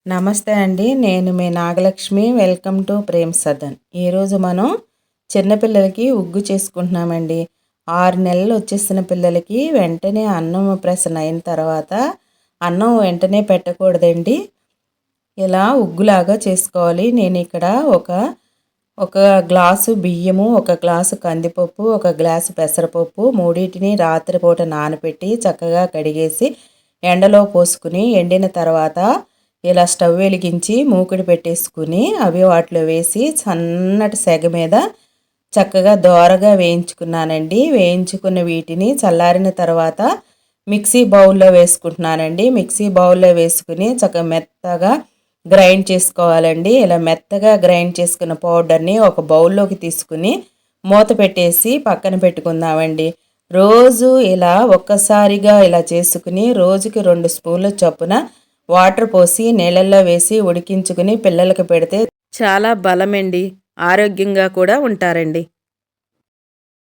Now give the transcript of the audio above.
నమస్తే అండి. నేను మీ నాగలక్ష్మి. Welcome to Prem Sadan. ఈరోజు మనం చిన్నపిల్లలకి ఉగ్గు చేసుకుంటున్నామండి. 6 నెలలు వచ్చేసిన పిల్లలకి వెంటనే అన్నం ప్రసన అయిన తర్వాత అన్నం వెంటనే పెట్టకూడదండి. ఇలా ఉగ్గులాగా చేసుకోవాలి. నేను ఇక్కడ ఒక గ్లాసు బియ్యము, ఒక గ్లాసు కందిపప్పు, ఒక గ్లాసు పెసరపప్పు మూడింటిని రాత్రిపూట నానబెట్టి చక్కగా కడిగేసి ఎండలో పోసుకుని ఎండిన తర్వాత ఇలా స్టవ్ వెలిగించి మూకుడు పెట్టేసుకుని అవి వాటిలో వేసి సన్నటి సెగ మీద చక్కగా దోరగా వేయించుకున్నానండి. వేయించుకున్న వీటిని చల్లారిన తర్వాత మిక్సీ బౌల్లో వేసుకుంటున్నానండి. మిక్సీ బౌల్లో వేసుకుని చక్కగా మెత్తగా గ్రైండ్ చేసుకోవాలండి. ఇలా మెత్తగా గ్రైండ్ చేసుకున్న పౌడర్ని ఒక బౌల్లోకి తీసుకుని మూత పెట్టేసి పక్కన పెట్టుకుందామండి. రోజు ఇలా ఒక్కసారిగా ఇలా చేసుకుని రోజుకి 2 స్పూన్ల చొప్పున వాటర్ పోసి నీళ్ళల్లో వేసి ఉడికించుకుని పిల్లలకు పెడితే చాలా బలమండి. ఆరోగ్యంగా కూడా ఉంటారండి.